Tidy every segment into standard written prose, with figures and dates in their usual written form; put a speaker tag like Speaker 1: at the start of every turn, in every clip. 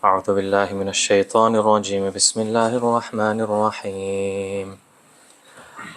Speaker 1: أعوذ بالله من الشيطان الرجيم بسم الله الرحمن الرحيم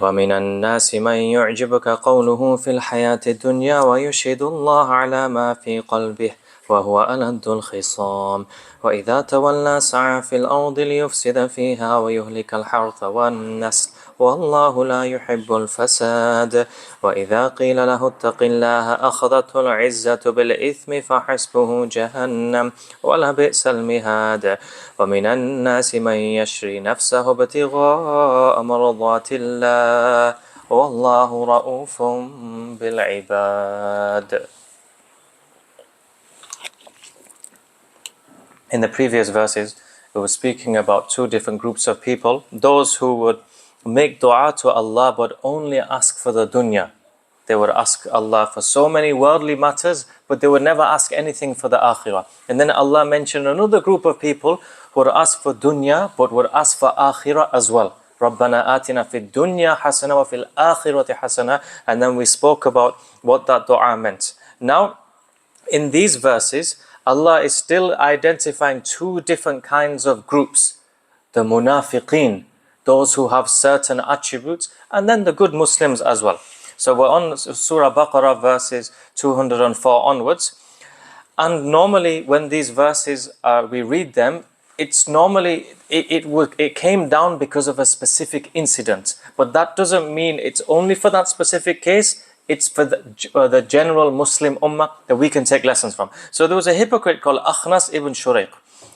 Speaker 1: ومن الناس من يعجبك قوله في الحياة الدنيا ويشهد الله على ما في قلبه وهو ألد الخصام وإذا تولى سعى في الأرض ليفسد فيها ويهلك الحرث والنسل والله لا يحب الفساد وإذا قيل له اتق الله أخذته العزة بالإثم فحسبه جهنم ولبئس المهاد ومن الناس من يشري نفسه ابتغاء مرضات الله والله رؤوف بالعباد. In the previous verses, we were speaking about two different groups of people. Those who would make dua to Allah but only ask for the dunya. They would ask Allah for so many worldly matters, but they would never ask anything for the akhirah. And then Allah mentioned another group of people who would ask for dunya but would ask for akhirah as well. رَبَّنَا آتِنَا فِي الدُّنْيَا حَسَنَةً وَفِي الْآخِرَةِ حَسَنَةً. And then we spoke about what that dua meant. Now, in these verses, Allah is still identifying two different kinds of groups. The munafiqeen, those who have certain attributes, and then the good Muslims as well. So we're on Surah Baqarah verses 204 onwards. And normally when these verses, we read them, it's normally, it came down because of a specific incident. But that doesn't mean it's only for that specific case. It's for the general Muslim ummah that we can take lessons from. So there was a hypocrite called Akhnas ibn Shurayq.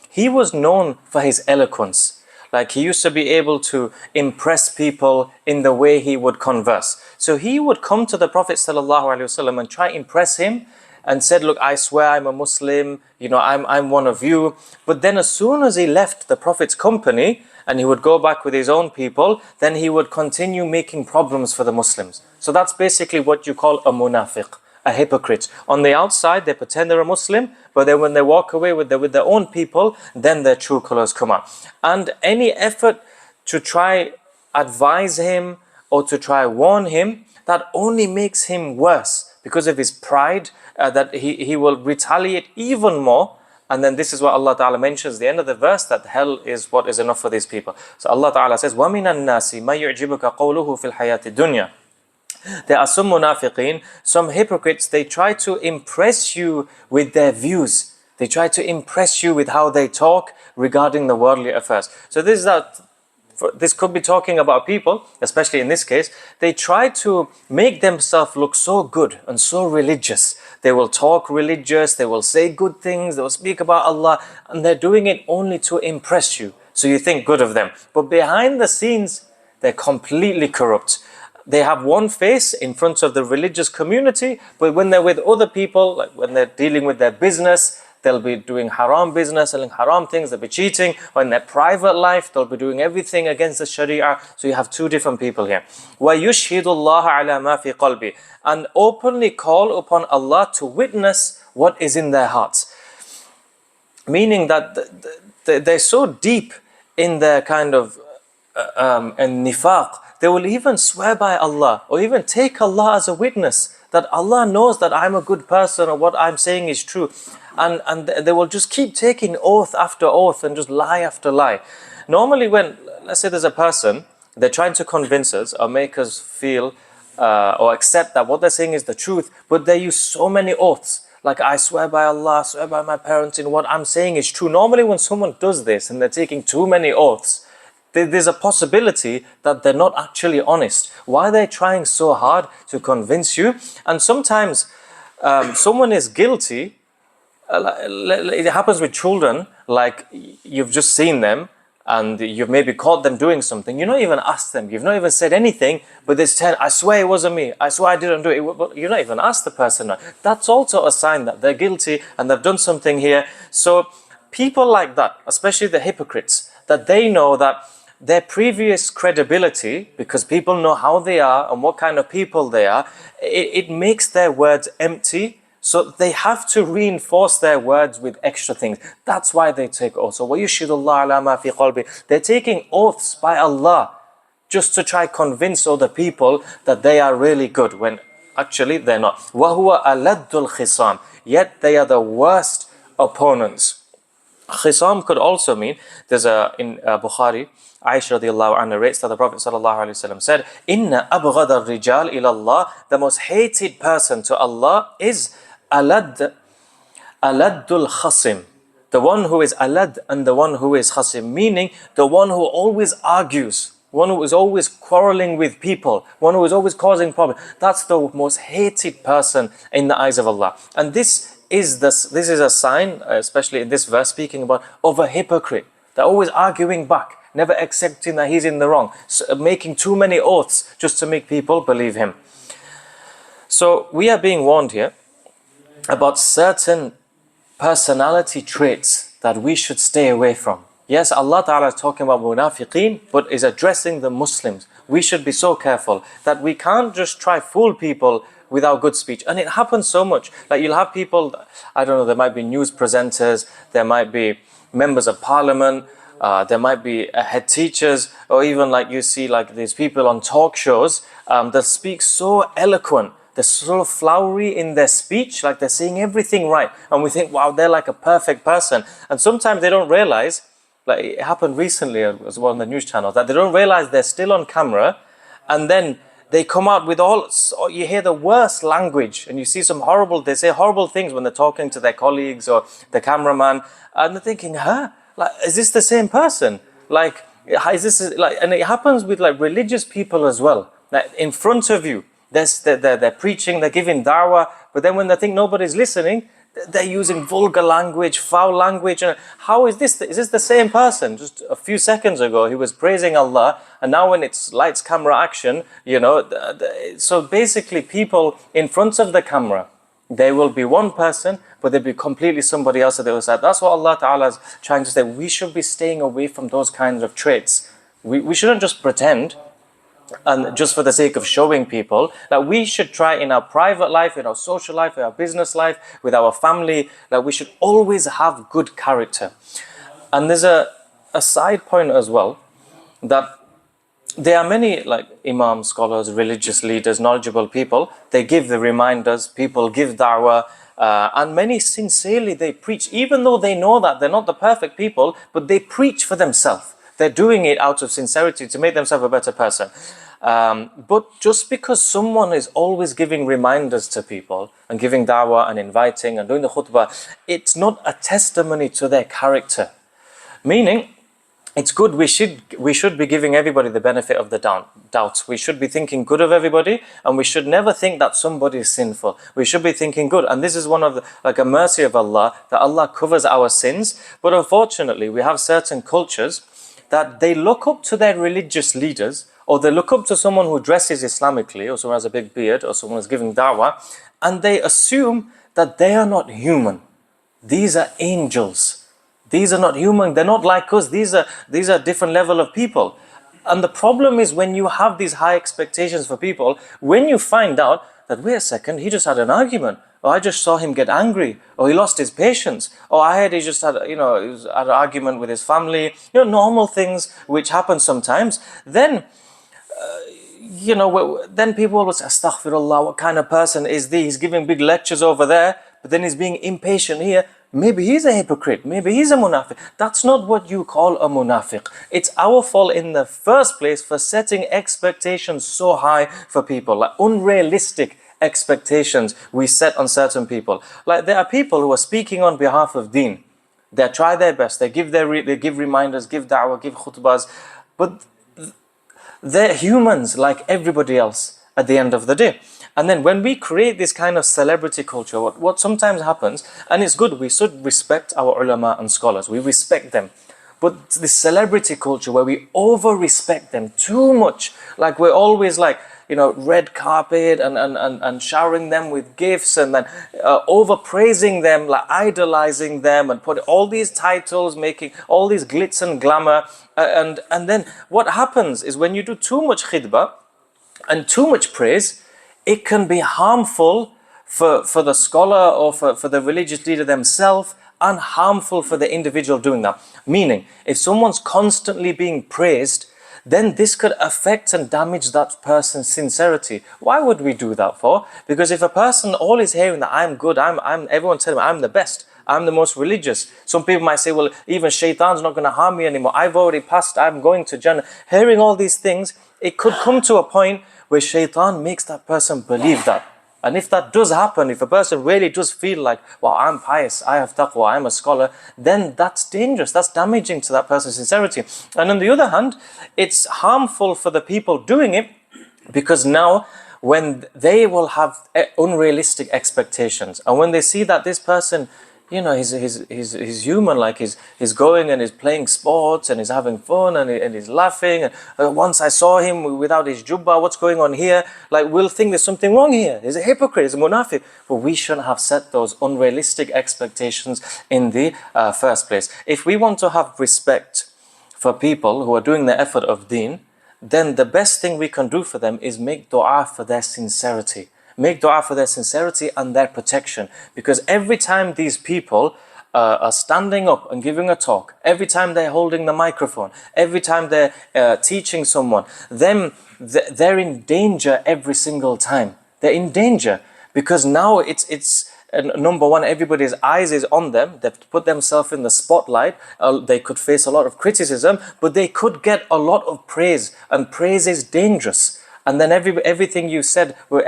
Speaker 1: He was known for his eloquence. Like he used to be able to impress people in the way he would converse. So he would come to the Prophet ﷺ and try to impress him and said, look, I swear I'm a Muslim, I'm one of you. But then as soon as he left the Prophet's company and he would go back with his own people, then he would continue making problems for the Muslims. So that's basically what you call a munafiq, a hypocrite. On the outside, they pretend they're a Muslim, but then when they walk away with their own people, then their true colors come out. And any effort to try advise him or to try warn him, that only makes him worse because of his pride, that he will retaliate even more. And then this is what Allah Ta'ala mentions at the end of the verse, that hell is what is enough for these people. So Allah Ta'ala says, وَمِنَ النَّاسِ مَا يُعْجِبُكَ قَوْلُهُ فِي الْحَيَاةِ الدُّنْيَا. There are some munafiqeen, some hypocrites, they try to impress you with their views. They try to impress you with how they talk regarding the worldly affairs. So this could be talking about people, especially in this case, they try to make themselves look so good and so religious. They will talk religious, they will say good things, they will speak about Allah, and they're doing it only to impress you. So you think good of them. But behind the scenes, they're completely corrupt. They have one face in front of the religious community, but when they're with other people, like when they're dealing with their business, they'll be doing haram business, selling haram things, they'll be cheating. Or in their private life, they'll be doing everything against the Sharia. So you have two different people here. وَيُشْهِدُ اللَّهَ عَلَى مَا فِي قَلْبِهِ. And openly call upon Allah to witness what is in their hearts. Meaning that they're so deep in their kind of nifaq, they will even swear by Allah or even take Allah as a witness that Allah knows that I'm a good person or what I'm saying is true. And they will just keep taking oath after oath and just lie after lie. Normally when, let's say there's a person, they're trying to convince us or make us feel or accept that what they're saying is the truth, but they use so many oaths. Like, I swear by Allah, I swear by my parents, in what I'm saying is true. Normally when someone does this and they're taking too many oaths, there's a possibility that they're not actually honest. Why are they trying so hard to convince you? And sometimes someone is guilty. It happens with children, like you've just seen them and you've maybe caught them doing something. You've not even asked them, you've not even said anything, but they say, I swear it wasn't me, I swear I didn't do it. But you've not even asked the person. That's also a sign that they're guilty and they've done something here. So people like that, especially the hypocrites, that they know that their previous credibility, because people know how they are and what kind of people they are, it makes their words empty. So they have to reinforce their words with extra things. That's why they take oaths. So وَيُشْهِدُ اللَّهَ عَلَى مَا فِي قَلْبِهِ. They're taking oaths by Allah just to try convince other people that they are really good when actually they're not. وَهُوَ أَلَدُّ الْخِصَامِ. Yet they are the worst opponents. Khisam could also mean, there's in Bukhari, Aisha radiallahu anha narrates that the Prophet sallallahu alaihi wasallam said, Inna abghada rijal ilallah, the most hated person to Allah is aladul khasim. The one who is alad and the one who is khasim, meaning the one who always argues, one who is always quarreling with people, one who is always causing problems. That's the most hated person in the eyes of Allah. And this is a sign, especially in this verse, speaking about of a hypocrite. They're always arguing back, never accepting that he's in the wrong, making too many oaths just to make people believe him. So we are being warned here about certain personality traits that we should stay away from. Yes, Allah Ta'ala is talking about munafiqeen, but is addressing the Muslims. We should be so careful that we can't just try fool people with our good speech. And it happens so much. Like you'll have people, I don't know, there might be news presenters, there might be members of parliament, there might be head teachers, or even like you see like these people on talk shows that speak so eloquent. They're so flowery in their speech, like they're saying everything right. And we think, wow, they're like a perfect person. And sometimes they don't realize, like it happened recently as well on the news channel, that they don't realize they're still on camera, and then they come out with you hear the worst language, and you see they say horrible things when they're talking to their colleagues or the cameraman, and they're thinking, like, is this the same person? Like, is this, like, and it happens with like religious people as well. Like in front of you, they're preaching, they're giving da'wah, but then when they think nobody's listening, they're using vulgar language, foul language. And how is this? Is this the same person? Just a few seconds ago, he was praising Allah, and now when it's lights, camera, action, so basically people in front of the camera, they will be one person, but they'll be completely somebody else at the other side. That's what Allah Ta'ala is trying to say. We should be staying away from those kinds of traits. We shouldn't just pretend, and just for the sake of showing people, that we should try in our private life, in our social life, in our business life, with our family, that we should always have good character. And there's a side point as well, that there are many like imams, scholars, religious leaders, knowledgeable people, they give the reminders, people give da'wah, and many sincerely they preach, even though they know that they're not the perfect people, but they preach for themselves. They're doing it out of sincerity to make themselves a better person. But just because someone is always giving reminders to people and giving da'wah and inviting and doing the khutbah, it's not a testimony to their character. Meaning, it's good, we should be giving everybody the benefit of the doubt. We should be thinking good of everybody, and we should never think that somebody is sinful. We should be thinking good. And this is one of a mercy of Allah, that Allah covers our sins. But unfortunately, we have certain cultures that they look up to their religious leaders, or they look up to someone who dresses Islamically, or someone has a big beard, or someone is giving da'wah, and they assume that they are not human. These are angels. These are not human. They're not like us. These are a different level of people. And the problem is when you have these high expectations for people, when you find out that, wait a second, he just had an argument, or I just saw him get angry, or he lost his patience, or I heard he just had, he was had an argument with his family, normal things which happen sometimes, then, then people will say, astaghfirullah, what kind of person is this? He's giving big lectures over there, but then he's being impatient here. Maybe he's a hypocrite, maybe he's a munafiq. That's not what you call a munafiq. It's our fault in the first place for setting expectations so high for people, like unrealistic expectations we set on certain people. Like there are people who are speaking on behalf of Deen. They try their best, they give reminders, give da'wah, give khutbahs, but they're humans like everybody else at the end of the day. And then when we create this kind of celebrity culture, what sometimes happens, and it's good, we should respect our ulama and scholars, we respect them. But this celebrity culture where we over-respect them too much, like we're always like, red carpet and showering them with gifts, and then over-praising them, like idolizing them, and put all these titles, making all these glitz and glamour. And then what happens is when you do too much khidbah and too much praise, it can be harmful for the scholar or for the religious leader themselves, and harmful for the individual doing that. Meaning, if someone's constantly being praised, then this could affect and damage that person's sincerity. Why would we do that for? Because if a person all is hearing that I'm good, everyone's telling me I'm the best, I'm the most religious. Some people might say, well, even shaitan's not going to harm me anymore. I've already passed, I'm going to Jannah. Hearing all these things, it could come to a point where shaitan makes that person believe that. And if that does happen, if a person really does feel like, well, I'm pious, I have taqwa, I'm a scholar, then that's dangerous, that's damaging to that person's sincerity. And on the other hand, it's harmful for the people doing it, because now when they will have unrealistic expectations, and when they see that this person, you know, he's human, like he's going and he's playing sports and he's having fun and he's laughing. And once I saw him without his jubbah, what's going on here? Like, we'll think there's something wrong here. He's a hypocrite, he's a munafiq. But we shouldn't have set those unrealistic expectations in the first place. If we want to have respect for people who are doing the effort of Deen, then the best thing we can do for them is make dua for their sincerity. Make dua for their sincerity and their protection. Because every time these people are standing up and giving a talk, every time they're holding the microphone, every time they're teaching someone, then they're in danger every single time. They're in danger because now it's number one, everybody's eyes is on them. They've put themselves in the spotlight. They could face a lot of criticism, but they could get a lot of praise, and praise is dangerous. And then everything you said will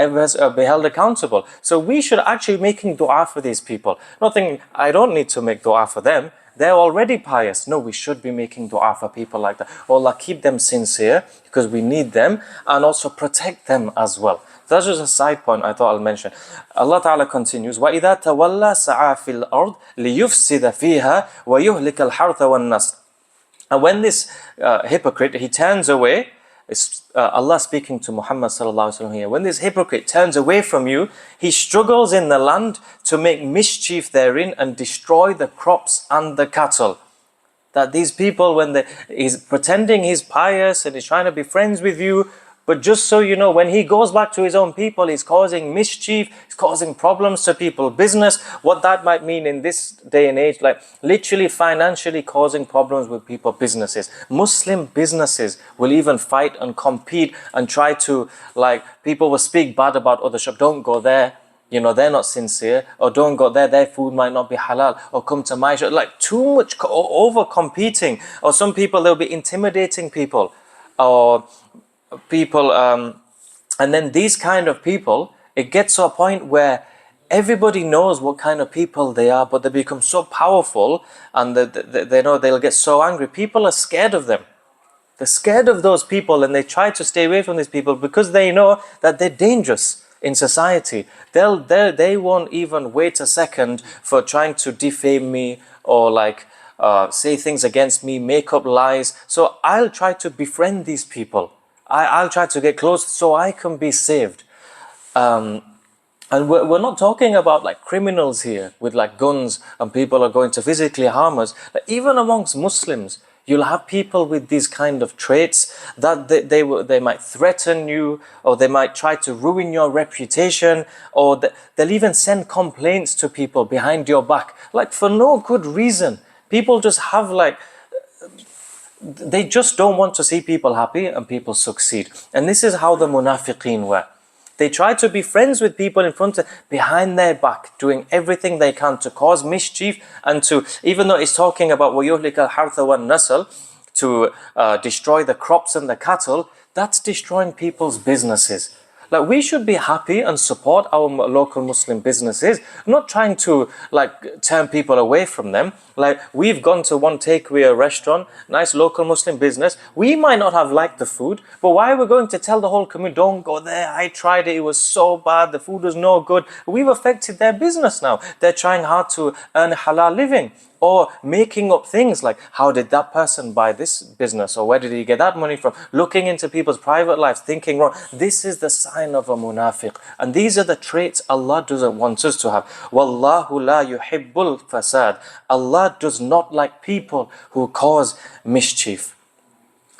Speaker 1: be held accountable. So we should actually be making dua for these people. Not thinking, I don't need to make dua for them. They're already pious. No, we should be making dua for people like that. Oh Allah, keep them sincere because we need them, and also protect them as well. That's just a side point I thought I'll mention. Allah Ta'ala continues, وَإِذَا تَوَلَّى سَعَى فِي الْأَرْضِ لِيُفْسِدَ فِيهَا وَيُهْلِكَ الْحَرْثَ وَالنَّسْلَ. And when this hypocrite, he turns away, it's Allah speaking to Muhammad sallallahu alaihi wasallam here. When this hypocrite turns away from you, he struggles in the land to make mischief therein and destroy the crops and the cattle. That these people, when he's pretending he's pious and he's trying to be friends with you, but just so you know, when he goes back to his own people, he's causing mischief, he's causing problems to people's business. What that might mean in this day and age, like literally financially causing problems with people's businesses. Muslim businesses will even fight and compete and try to, like, people will speak bad about other shops. Don't go there, you know, they're not sincere. Or don't go there, their food might not be halal. Or come to my shop. Like, too much over competing. Or some people, they'll be intimidating people. Or people, and then these kind of people, it gets to a point where everybody knows what kind of people they are, but they become so powerful, and they know they'll get so angry. People are scared of them. They're scared of those people, and they try to stay away from these people because they know that they're dangerous in society. They won't even wait a second for trying to defame me or like say things against me, make up lies. So I'll try to befriend these people. I'll try to get close so I can be saved. And we're not talking about like criminals here with like guns and people are going to physically harm us. Like, even amongst Muslims, you'll have people with these kind of traits that they might threaten you, or they might try to ruin your reputation, or they'll even send complaints to people behind your back, like for no good reason. People just have like, they just don't want to see people happy and people succeed. And this is how the munafiqeen were. They try to be friends with people in front of, behind their back, doing everything they can to cause mischief and to, even though it's talking about وَيُهْلِكَ الْحَرْثَ وَالنَّسْلَ, to destroy the crops and the cattle, that's destroying people's businesses. Like, we should be happy and support our local Muslim businesses, not trying to like turn people away from them. Like, we've gone to one takeaway restaurant, nice local Muslim business. We might not have liked the food, but why are we going to tell the whole community, don't go there, I tried it, it was so bad, the food was no good. We've affected their business now. They're trying hard to earn a halal living. Or making up things like, how did that person buy this business? Or where did he get that money from? Looking into people's private lives, thinking wrong. This is the sign of a munafiq. And these are the traits Allah doesn't want us to have. Wallahu la yuhibbul fasad. Allah does not like people who cause mischief.